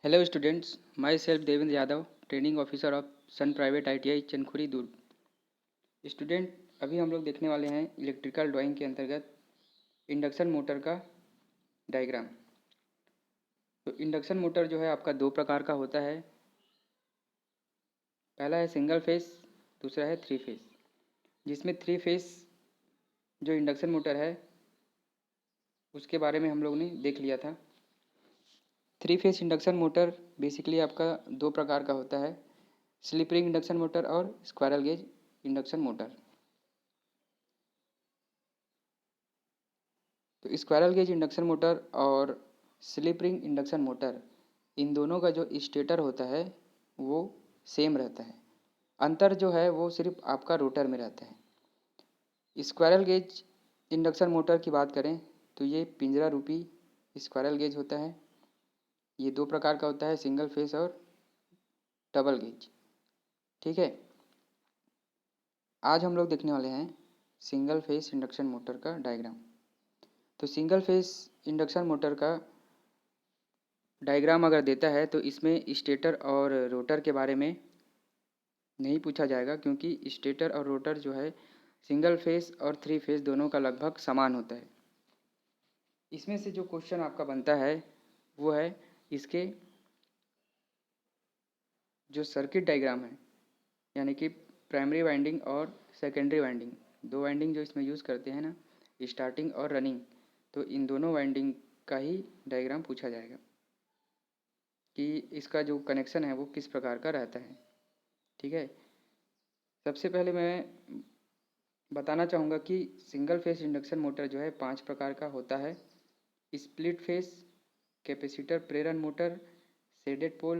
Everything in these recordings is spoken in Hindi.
Hello students, myself Devendra Yadav, training officer of Sun private ITI Chankhuri Durg. Student, अभी हम लोग देखने वाले हैं इलेक्ट्रिकल ड्राइंग के अंतर्गत इंडक्शन मोटर का डायग्राम। तो इंडक्शन मोटर जो है आपका दो प्रकार का होता है। पहला है सिंगल फेस, दूसरा है थ्री फेस। जिसमें थ्री फेस जो इंडक्शन मोटर है उसके बारे में हम लोग ने देख लिया था। Three phase induction motor basically आपका दो प्रकार का होता है, स्लिप रिंग इंडक्शन मोटर और स्क्वायरल गेज इंडक्शन मोटर। तो स्क्वायरल गेज इंडक्शन मोटर और स्लिप रिंग इंडक्शन मोटर, इन दोनों का जो स्टेटर होता है वो सेम रहता है। अंतर जो है वो सिर्फ आपका रोटर में रहता है। स्क्वायरल गेज इंडक्शन मोटर की बात करें तो ये पिंजरा रूपी स्क्वायरल गेज होता है। ये दो प्रकार का होता है, सिंगल फेस और डबल गेज। ठीक है, आज हम लोग देखने वाले हैं सिंगल फेस इंडक्शन मोटर का डायग्राम। तो सिंगल फेस इंडक्शन मोटर का डायग्राम अगर देता है तो इसमें स्टेटर और रोटर के बारे में नहीं पूछा जाएगा, क्योंकि स्टेटर और रोटर जो है सिंगल फेस और थ्री फेस दोनों का लगभग समान होता है। इसमें से जो क्वेश्चन आपका बनता है वो है इसके जो सर्किट डायग्राम है, यानी कि प्राइमरी वाइंडिंग और सेकेंडरी वाइंडिंग, दो वाइंडिंग जो इसमें यूज़ करते हैं ना, स्टार्टिंग और रनिंग, तो इन दोनों वाइंडिंग का ही डायग्राम पूछा जाएगा कि इसका जो कनेक्शन है वो किस प्रकार का रहता है। ठीक है, सबसे पहले मैं बताना चाहूँगा कि सिंगल फेस इंडक्शन मोटर जो है 5 प्रकार का होता है। स्प्लिट फेस, कैपेसिटर प्रेरण motor, shaded pole,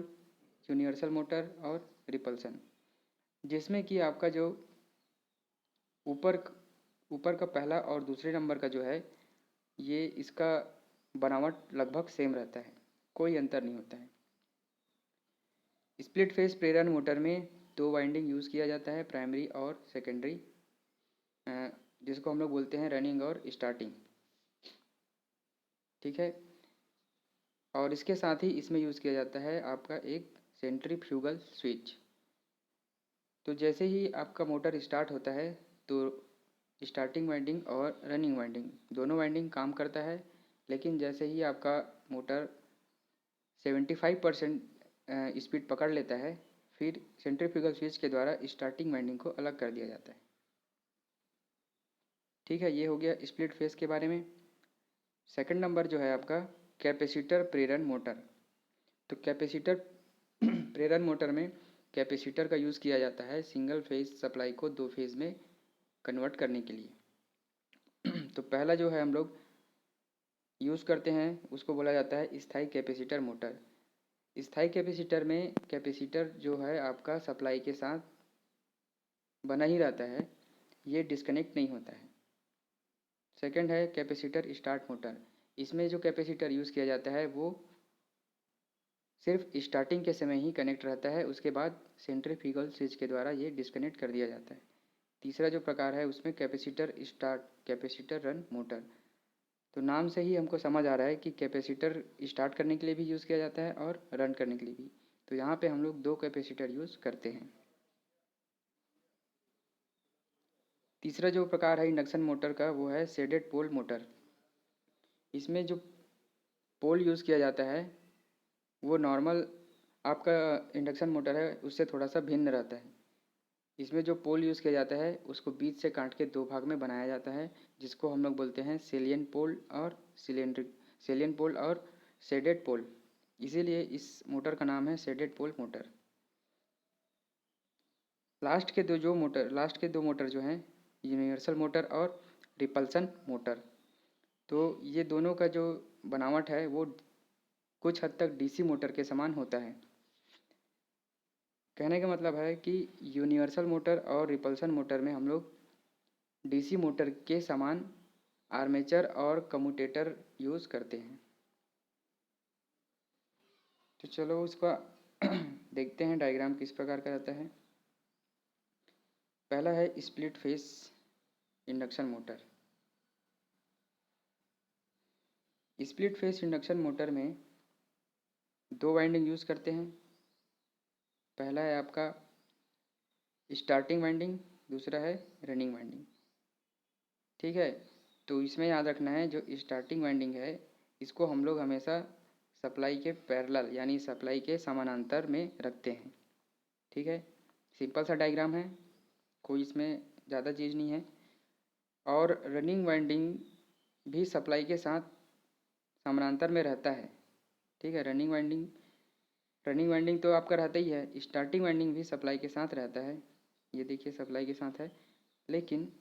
universal motor और रिपल्सन। जिसमें कि आपका जो ऊपर ऊपर का पहला और दूसरे नंबर का जो है ये इसका बनावट लगभग सेम रहता है, कोई अंतर नहीं होता है। स्प्लिट फेस प्रेरण मोटर में दो वाइंडिंग यूज़ किया जाता है, प्राइमरी और सेकेंडरी, जिसको हम लोग बोलते हैं रनिंग और स्टार्टिंग। ठीक है, और इसके साथ ही इसमें यूज़ किया जाता है आपका एक सेंट्रीफ्यूगल स्विच। तो जैसे ही आपका मोटर स्टार्ट होता है तो स्टार्टिंग वाइंडिंग और रनिंग वाइंडिंग दोनों वाइंडिंग काम करता है, लेकिन जैसे ही आपका मोटर 75% स्पीड पकड़ लेता है फिर सेंट्रीफ्यूगल स्विच के द्वारा स्टार्टिंग वाइंडिंग को अलग कर दिया जाता है। ठीक है, ये हो गया स्प्लिट फेस के बारे में। सेकंड नंबर जो है आपका कैपेसिटर प्रेरण मोटर। तो कैपेसिटर प्रेरण मोटर में कैपेसिटर का यूज़ किया जाता है सिंगल फेज सप्लाई को दो फेज में कन्वर्ट करने के लिए। तो पहला जो है हम लोग यूज़ करते हैं उसको बोला जाता है स्थायी कैपेसिटर मोटर। स्थायी कैपेसिटर में कैपेसिटर जो है आपका सप्लाई के साथ बना ही रहता है, ये डिस्कनेक्ट नहीं होता है। सेकंड है कैपेसिटर स्टार्ट मोटर। इसमें जो कैपेसिटर यूज़ किया जाता है वो सिर्फ स्टार्टिंग के समय ही कनेक्ट रहता है, उसके बाद सेंट्रीफ्यूगल स्विच के द्वारा ये डिस्कनेक्ट कर दिया जाता है। तीसरा जो प्रकार है उसमें capacitor start capacitor run motor. तो नाम से ही हमको समझ आ रहा है कि कैपेसिटर स्टार्ट करने के लिए भी यूज़ किया जाता है और रन करने के लिए भी। तो यहाँ पे हम लोग दो कैपेसिटर यूज़ करते हैं। तीसरा जो प्रकार है इंडक्शन मोटर का वो है शेडेड पोल मोटर। इसमें जो पोल यूज़ किया जाता है वो नॉर्मल आपका इंडक्शन मोटर है उससे थोड़ा सा भिन्न रहता है। इसमें जो पोल यूज़ किया जाता है उसको बीच से काट के दो भाग में बनाया जाता है, जिसको हम लोग बोलते हैं सेलियन पोल और सेलियन पोल और शेडेड पोल। इसीलिए इस मोटर का नाम है शेडेड पोल मोटर। लास्ट के दो मोटर जो हैं यूनिवर्सल मोटर और रिपल्सन मोटर। तो ये दोनों का जो बनावट है वो कुछ हद तक डीसी मोटर के समान होता है। कहने का मतलब है कि यूनिवर्सल मोटर और रिपल्सन मोटर में हम लोग डीसी मोटर के समान आर्मेचर और कम्यूटेटर यूज़ करते हैं। तो चलो उसका देखते हैं डायग्राम किस प्रकार का रहता है। पहला है split phase induction motor. Split phase induction motor में दो वाइंडिंग यूज़ करते हैं। पहला है आपका स्टार्टिंग वाइंडिंग, दूसरा है रनिंग वाइंडिंग। ठीक है, तो इसमें याद रखना है जो स्टार्टिंग वाइंडिंग है इसको हम लोग हमेशा सप्लाई के पैरेलल यानी सप्लाई के समानांतर में रखते हैं। ठीक है, सिंपल सा डायग्राम है, कोई इसमें ज़्यादा चीज़ नहीं है। और रनिंग वाइंडिंग भी सप्लाई के साथ समानांतर में रहता है। ठीक है, रनिंग वाइंडिंग तो आपका रहता ही है, स्टार्टिंग वाइंडिंग भी सप्लाई के साथ रहता है। ये देखिए सप्लाई के साथ है, लेकिन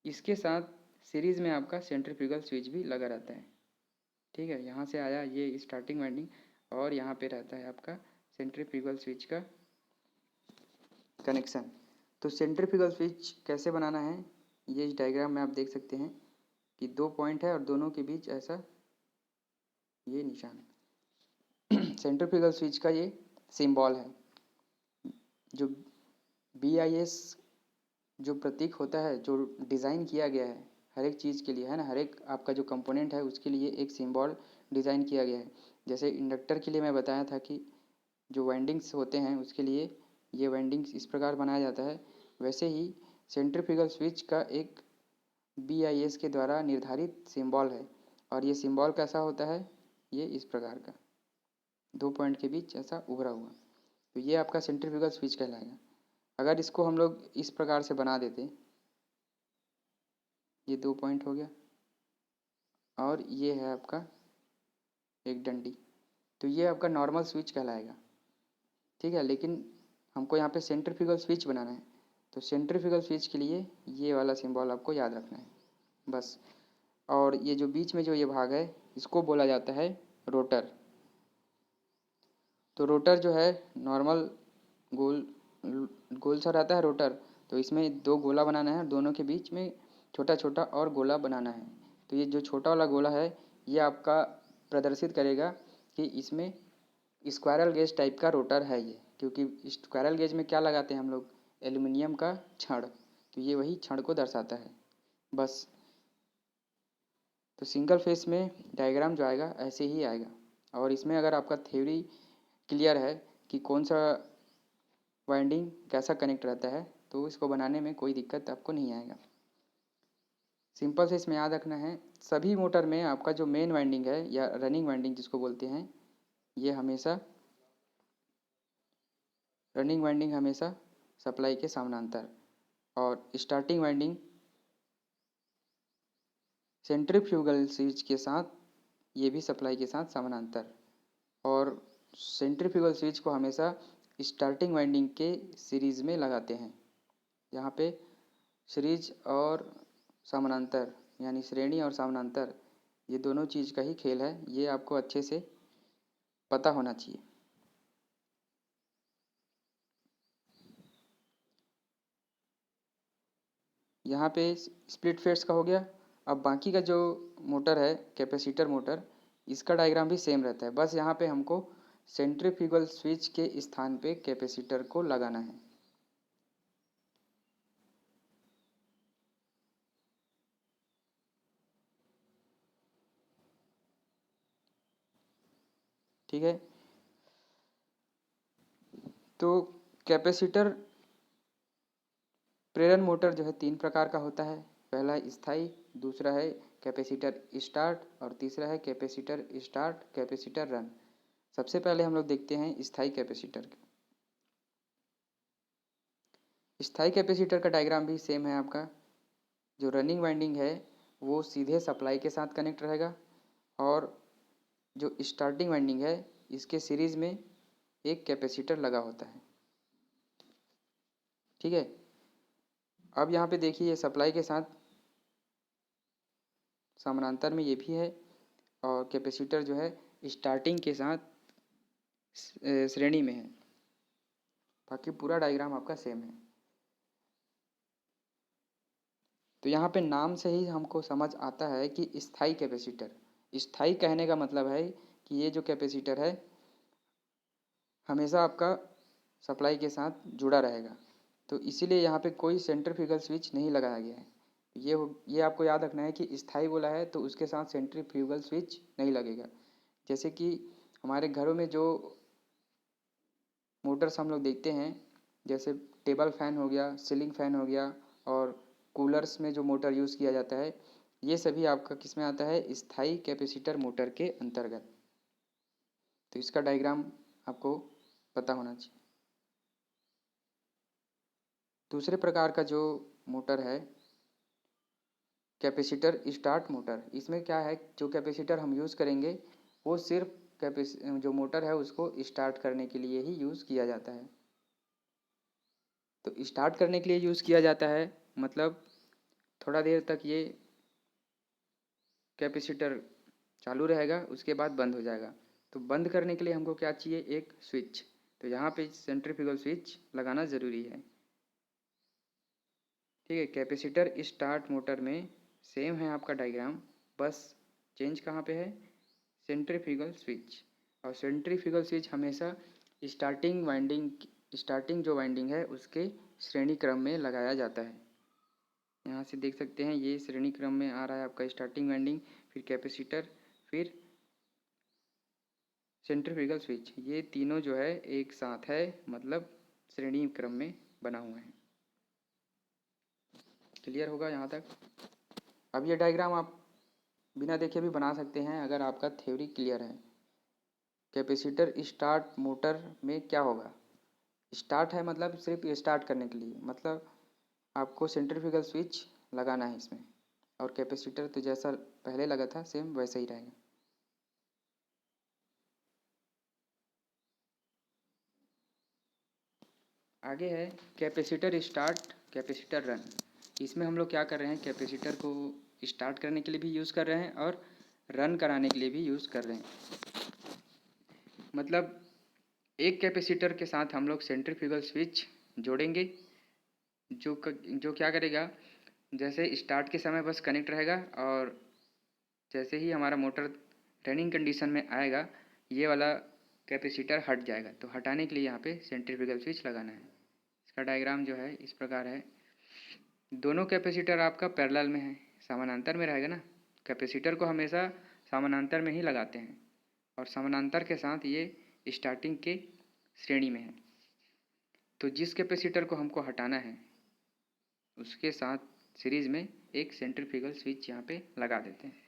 इसके साथ सीरीज़ में आपका सेंट्रीफ्यूगल स्विच भी लगा रहता है। ठीक है, यहाँ से आया ये स्टार्टिंग वाइंडिंग और यहाँ पे रहता है आपका सेंट्रीफ्यूगल स्विच का कनेक्शन। तो सेंट्रीफ्यूगल स्विच कैसे बनाना है, ये इस डायग्राम में आप देख सकते हैं कि दो पॉइंट है और दोनों के बीच ऐसा ये निशान सेंट्रीफ्यूगल स्विच का ये सिंबल है। जो BIS जो प्रतीक होता है, जो डिज़ाइन किया गया है हर एक चीज़ के लिए, है ना, हर एक आपका जो कंपोनेंट है उसके लिए एक सिंबल डिज़ाइन किया गया है। जैसे इंडक्टर के लिए मैं बताया था कि जो वाइंडिंग्स होते हैं उसके लिए ये वाइंडिंग्स इस प्रकार बनाया जाता है, वैसे ही सेंट्रीफ्यूगल स्विच का एक BIS के द्वारा निर्धारित सिंबल है। और ये सिंबल कैसा होता है, ये इस प्रकार का दो पॉइंट के बीच ऐसा उभरा हुआ, तो ये आपका सेंट्रीफ्यूगल स्विच कहलाएगा। अगर इसको हम लोग इस प्रकार से बना देते, ये दो पॉइंट हो गया और ये है आपका एक डंडी, तो ये आपका नॉर्मल स्विच कहलाएगा। ठीक है, लेकिन हमको यहाँ पे सेंट्रीफ्यूगल स्विच बनाना है, तो सेंट्रीफ्यूगल स्विच के लिए ये वाला सिंबल आपको याद रखना है बस। और ये जो बीच में जो ये भाग है इसको बोला जाता है रोटर। तो रोटर जो है नॉर्मल गोल गोल सा रहता है रोटर, तो इसमें दो गोला बनाना है, दोनों के बीच में छोटा छोटा और गोला बनाना है। तो ये जो छोटा वाला गोला है ये आपका प्रदर्शित करेगा कि इसमें स्क्वायरल गेज टाइप का रोटर है ये, क्योंकि स्क्वायरल गेज में क्या लगाते हैं हम लोग, एल्युमिनियम का छड़, तो ये वही छड़ को दर्शाता है बस। तो सिंगल फेस में डायग्राम जो आएगा ऐसे ही आएगा, और इसमें अगर आपका थ्योरी क्लियर है कि कौन सा वाइंडिंग कैसा कनेक्ट रहता है तो इसको बनाने में कोई दिक्कत आपको नहीं आएगा। सिंपल से इसमें याद रखना है, सभी मोटर में आपका जो मेन वाइंडिंग है या रनिंग वाइंडिंग जिसको बोलते हैं, ये हमेशा रनिंग वाइंडिंग हमेशा सप्लाई के समानांतर, और स्टार्टिंग वाइंडिंग सेंट्रीफ्यूगल स्विच के साथ ये भी सप्लाई के साथ समानांतर, और सेंट्रीफ्यूगल स्विच को हमेशा स्टार्टिंग वाइंडिंग के सीरीज़ में लगाते हैं। यहाँ पे सीरीज और समानांतर यानी श्रेणी और समानांतर ये दोनों चीज़ का ही खेल है, ये आपको अच्छे से पता होना चाहिए। यहाँ पे स्प्लिट फेस का हो गया। अब बाकी का जो मोटर है कैपेसिटर मोटर, इसका डायग्राम भी सेम रहता है, बस यहाँ पे हमको सेंट्रीफ्यूगल स्विच के स्थान पे कैपेसिटर को लगाना है। ठीक है, तो कैपेसिटर प्रेरण मोटर जो है तीन प्रकार का होता है। पहला है स्थायी, दूसरा है कैपेसिटर स्टार्ट, और तीसरा है कैपेसिटर स्टार्ट कैपेसिटर रन। सबसे पहले हम लोग देखते हैं स्थायी कैपेसिटर। स्थायी कैपेसिटर का डायग्राम भी सेम है आपका। जो रनिंग वाइंडिंग है वो सीधे सप्लाई के साथ कनेक्ट रहेगा, और जो स्टार्टिंग वाइंडिंग है इसके सीरीज़ में एक कैपेसिटर लगा होता है। ठीक है, अब यहाँ पे देखिए ये सप्लाई के साथ समानांतर में ये भी है, और कैपेसिटर जो है स्टार्टिंग के साथ श्रेणी में है। बाकी पूरा डायग्राम आपका सेम है। तो यहाँ पे नाम से ही हमको समझ आता है कि स्थायी कैपेसिटर, स्थायी कहने का मतलब है कि ये जो कैपेसिटर है हमेशा आपका सप्लाई के साथ जुड़ा रहेगा, तो इसीलिए यहाँ पे कोई सेंट्रीफ्यूगल स्विच नहीं लगाया गया है। ये आपको याद रखना है कि स्थायी बोला है तो उसके साथ सेंट्रीफ्यूगल स्विच नहीं लगेगा। जैसे कि हमारे घरों में जो मोटर्स हम लोग देखते हैं, जैसे टेबल फैन हो गया, सीलिंग फैन हो गया, और कूलर्स में जो मोटर यूज़ किया जाता है, ये सभी आपका किस में आता है, स्थायी कैपेसिटर मोटर के अंतर्गत। तो इसका डायग्राम आपको पता होना चाहिए। दूसरे प्रकार का जो मोटर है कैपेसिटर स्टार्ट मोटर, इसमें क्या है, जो कैपेसिटर हम यूज़ करेंगे वो सिर्फ जो मोटर है उसको स्टार्ट करने के लिए ही यूज़ किया जाता है। तो स्टार्ट करने के लिए यूज़ किया जाता है मतलब थोड़ा देर तक ये कैपेसिटर चालू रहेगा, उसके बाद बंद हो जाएगा। तो बंद करने के लिए हमको क्या चाहिए, एक स्विच। तो यहाँ पे सेंट्रीफ्यूगल स्विच लगाना ज़रूरी है। ठीक है, कैपेसिटर स्टार्ट मोटर में सेम है आपका डायग्राम, बस चेंज कहाँ पे है, सेंट्रीफ्यूगल स्विच। और सेंट्रीफ्यूगल स्विच हमेशा स्टार्टिंग जो वाइंडिंग है उसके श्रेणी क्रम में लगाया जाता है। यहाँ से देख सकते हैं ये श्रेणी क्रम में आ रहा है आपका स्टार्टिंग वाइंडिंग, फिर कैपेसिटर, फिर सेंट्रीफ्यूगल स्विच। ये तीनों जो है एक साथ है, मतलब श्रेणी क्रम में बना हुआ है। क्लियर होगा यहाँ तक। अब ये डायग्राम आप बिना देखे भी बना सकते हैं अगर आपका थ्योरी क्लियर है। कैपेसिटर स्टार्ट मोटर में क्या होगा, स्टार्ट है मतलब सिर्फ स्टार्ट करने के लिए, मतलब आपको सेंट्रीफ्यूगल स्विच लगाना है इसमें, और कैपेसिटर तो जैसा पहले लगा था सेम वैसा ही रहेगा। आगे है कैपेसिटर स्टार्ट, कैपेसिटर रन। इसमें हम लोग क्या कर रहे हैं, कैपेसिटर को स्टार्ट करने के लिए भी यूज़ कर रहे हैं और रन कराने के लिए भी यूज़ कर रहे हैं। मतलब एक कैपेसिटर के साथ हम लोग सेंट्रीफ्यूगल स्विच जोड़ेंगे, जो क्या करेगा, जैसे स्टार्ट के समय बस कनेक्ट रहेगा, और जैसे ही हमारा मोटर रनिंग कंडीशन में आएगा ये वाला कैपेसिटर हट जाएगा। तो हटाने के लिए यहाँ पे सेंट्रीफ्यूगल स्विच लगाना है। इसका डायग्राम जो है इस प्रकार है। दोनों कैपेसिटर आपका पैरेलल में है, समानांतर में रहेगा ना। कैपेसिटर को हमेशा समानांतर में ही लगाते हैं, और समानांतर के साथ ये स्टार्टिंग के श्रेणी में है। तो जिस कैपेसिटर को हमको हटाना है उसके साथ सीरीज में एक सेंट्रीफ्यूगल स्विच यहाँ पे लगा देते हैं।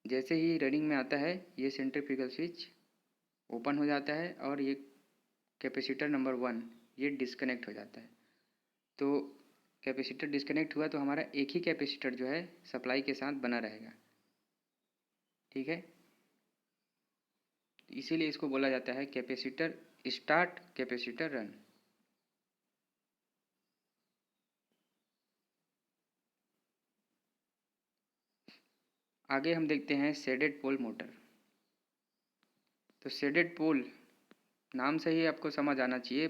जैसे ही रनिंग में आता है ये सेंट्रीफ्यूगल स्विच ओपन हो जाता है और ये कैपेसिटर नंबर 1 ये डिस्कनेक्ट हो जाता है। तो कैपेसिटर डिस्कनेक्ट हुआ तो हमारा एक ही कैपेसिटर जो है सप्लाई के साथ बना रहेगा। ठीक है, इसीलिए इसको बोला जाता है कैपेसिटर स्टार्ट, कैपेसिटर रन। आगे हम देखते हैं शेडेड पोल मोटर। तो शेडेड पोल नाम से ही आपको समझ आना चाहिए,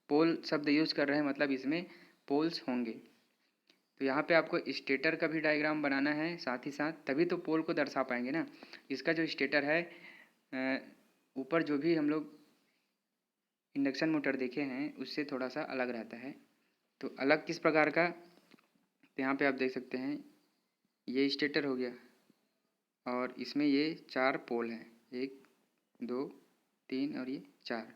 पोल शब्द यूज़ कर रहे हैं मतलब इसमें पोल्स होंगे। तो यहाँ पे आपको स्टेटर का भी डायग्राम बनाना है साथ ही साथ, तभी तो पोल को दर्शा पाएंगे ना। इसका जो स्टेटर है ऊपर जो भी हम लोग इंडक्शन मोटर देखे हैं उससे थोड़ा सा अलग रहता है। तो अलग किस प्रकार का, तो यहाँ पे आप देख सकते हैं ये स्टेटर हो गया, और इसमें ये 4 पोल हैं, 1 2 3 और ये 4।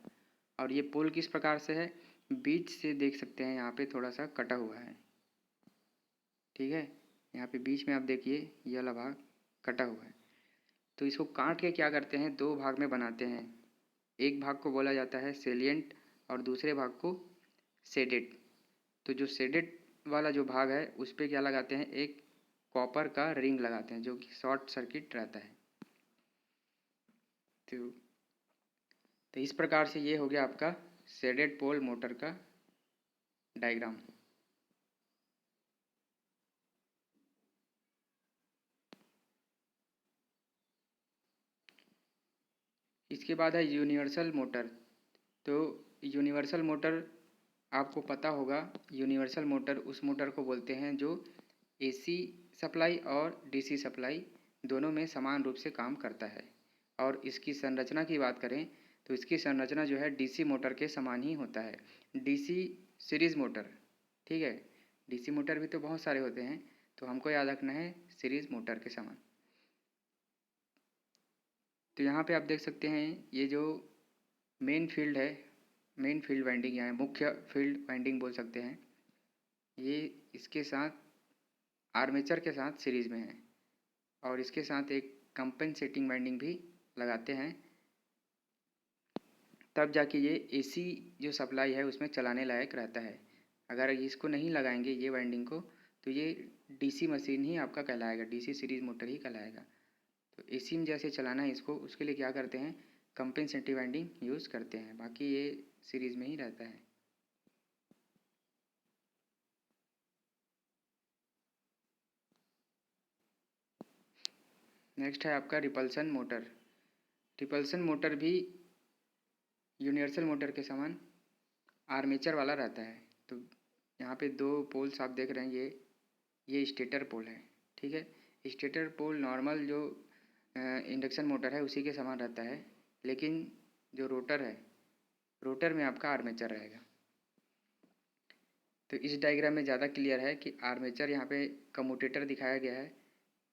और ये पोल किस प्रकार से है, बीच से देख सकते हैं यहाँ पे थोड़ा सा कटा हुआ है। ठीक है, यहाँ पे बीच में आप देखिए ये वाला भाग कटा हुआ है। तो इसको काट के क्या करते हैं, 2 भाग में बनाते हैं। एक भाग को बोला जाता है सेलिएंट और दूसरे भाग को शेडेड। तो जो शेडेड वाला जो भाग है उस पर क्या लगाते हैं, एक कॉपर का रिंग लगाते हैं जो कि शॉर्ट सर्किट रहता है। तो इस प्रकार से ये हो गया आपका शेडेड पोल मोटर का डायग्राम। इसके बाद है यूनिवर्सल मोटर। तो यूनिवर्सल मोटर आपको पता होगा, यूनिवर्सल मोटर उस मोटर को बोलते हैं जो एसी सप्लाई और डीसी सप्लाई दोनों में समान रूप से काम करता है। और इसकी संरचना की बात करें तो इसकी संरचना जो है डीसी मोटर के समान ही होता है। डीसी सीरीज़ मोटर, ठीक है, डीसी मोटर भी तो बहुत सारे होते हैं, तो हमको याद रखना है सीरीज़ मोटर के समान। तो यहाँ पे आप देख सकते हैं ये जो मेन फील्ड है, मेन फील्ड वाइंडिंग या मुख्य फील्ड वाइंडिंग बोल सकते हैं, ये इसके साथ आर्मेचर के साथ सीरीज़ में है और इसके साथ एक कंपेंसेटिंग वाइंडिंग भी लगाते हैं, तब जाके ये एसी जो सप्लाई है उसमें चलाने लायक रहता है। अगर इसको नहीं लगाएंगे ये वाइंडिंग को, तो ये डीसी मशीन ही आपका कहलाएगा, डीसी सीरीज़ मोटर ही कहलाएगा। तो एसी में जैसे चलाना है इसको, उसके लिए क्या करते हैं, कंपेंसेटिव वाइंडिंग यूज़ करते हैं, बाकी ये सीरीज़ में ही रहता है। नेक्स्ट है आपका रिपल्सन मोटर। रिपल्सन मोटर भी यूनिवर्सल मोटर के समान आर्मेचर वाला रहता है। तो यहाँ पे दो पोल्स आप देख रहे हैं, ये स्टेटर पोल है, ठीक है। स्टेटर पोल नॉर्मल जो इंडक्शन मोटर है उसी के समान रहता है, लेकिन जो रोटर है, रोटर में आपका आर्मेचर रहेगा। तो इस डायग्राम में ज़्यादा क्लियर है कि आर्मेचर यहाँ पे कम्यूटेटर दिखाया गया है,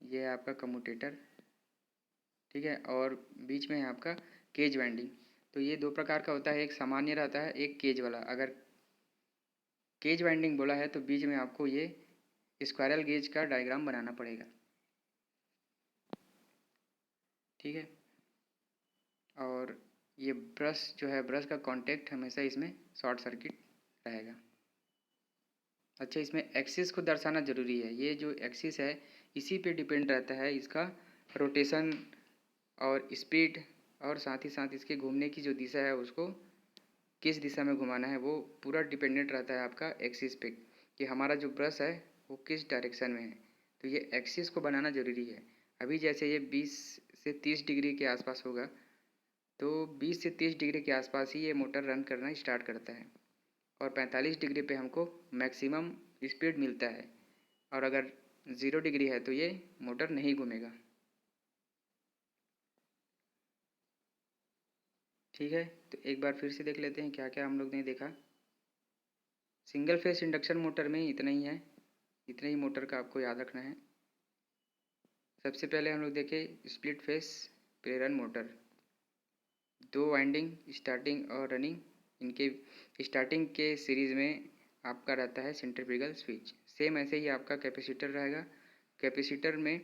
ये है आपका कम्यूटेटर, ठीक है। और बीच में है आपका केज वाइंडिंग। तो ये दो प्रकार का होता है, एक सामान्य रहता है, एक केज वाला। अगर केज वाइंडिंग बोला है तो बीच में आपको ये स्क्वायरल गेज का डायग्राम बनाना पड़ेगा, ठीक है। और ये ब्रश जो है, ब्रश का कांटेक्ट हमेशा इसमें शॉर्ट सर्किट रहेगा। अच्छा, इसमें एक्सिस को दर्शाना ज़रूरी है। ये जो एक्सिस है इसी पे डिपेंड रहता है इसका रोटेशन और स्पीड, और साथ ही साथ इसके घूमने की जो दिशा है उसको किस दिशा में घुमाना है, वो पूरा डिपेंडेंट रहता है आपका एक्सिस पे, कि हमारा जो ब्रश है वो किस डायरेक्शन में है। तो ये एक्सिस को बनाना ज़रूरी है। अभी जैसे ये 20 से 30 डिग्री के आसपास होगा, तो 20 से 30 डिग्री के आसपास ही ये मोटर रन करना स्टार्ट करता है, और 45 डिग्री पे हमको मैक्सिमम स्पीड मिलता है, और अगर 0 डिग्री है तो ये मोटर नहीं घूमेगा, ठीक है। तो एक बार फिर से देख लेते हैं क्या क्या हम लोग ने देखा। सिंगल फेस इंडक्शन मोटर में इतना ही है, इतने ही मोटर का आपको याद रखना है। सबसे पहले हम लोग देखें स्प्लिट फेस प्रेरण मोटर। दो वाइंडिंग स्टार्टिंग और रनिंग, इनके स्टार्टिंग के सीरीज़ में आपका रहता है सेंट्रीफ्यूगल स्विच। सेम ऐसे ही आपका कैपेसिटर रहेगा। कैपेसिटर में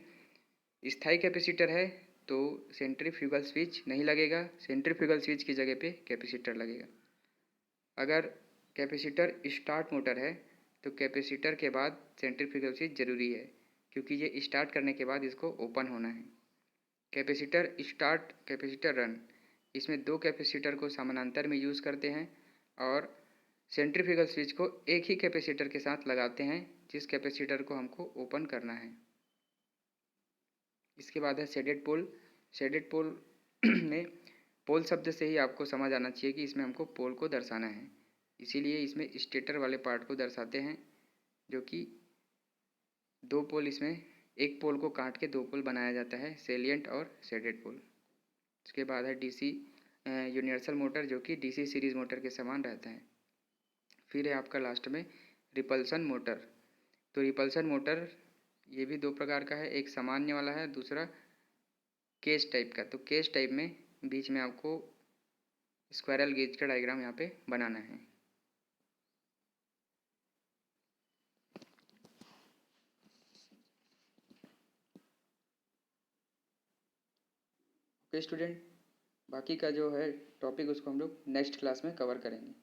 स्थायी कैपेसिटर है तो सेंट्रीफ्यूगल स्विच नहीं लगेगा, सेंट्रीफ्यूगल स्विच की जगह पे कैपेसिटर लगेगा। अगर कैपेसिटर स्टार्ट मोटर है तो कैपेसिटर के बाद सेंट्रीफ्यूगल स्विच ज़रूरी है, क्योंकि ये स्टार्ट करने के बाद इसको ओपन होना है। कैपेसिटर स्टार्ट, कैपेसिटर रन, इसमें दो कैपेसिटर को समानांतर में यूज़ करते हैं, और सेंट्रीफ्यूगल स्विच को एक ही कैपेसिटर के साथ लगाते हैं जिस कैपेसिटर को हमको ओपन करना है। इसके बाद है शेडेड पोल। शेडेड पोल में पोल शब्द से ही आपको समझ आना चाहिए कि इसमें हमको पोल को दर्शाना है, इसीलिए इसमें स्टेटर वाले पार्ट को दर्शाते हैं, जो कि दो पोल, इसमें एक पोल को काट के दो पोल बनाया जाता है, सेलिएंट और शेडेड पोल। उसके बाद है डीसी यूनिवर्सल मोटर, जो कि डीसी सीरीज़ मोटर के समान रहता है। फिर है आपका लास्ट में रिपल्सन मोटर। तो रिपल्सन मोटर ये भी दो प्रकार का है, एक सामान्य वाला है, दूसरा केज टाइप का। तो केज टाइप में बीच में आपको स्क्वायरल गेज का डायग्राम यहाँ पे बनाना है। ओके स्टूडेंट, बाकी का जो है टॉपिक उसको हम लोग नेक्स्ट क्लास में कवर करेंगे।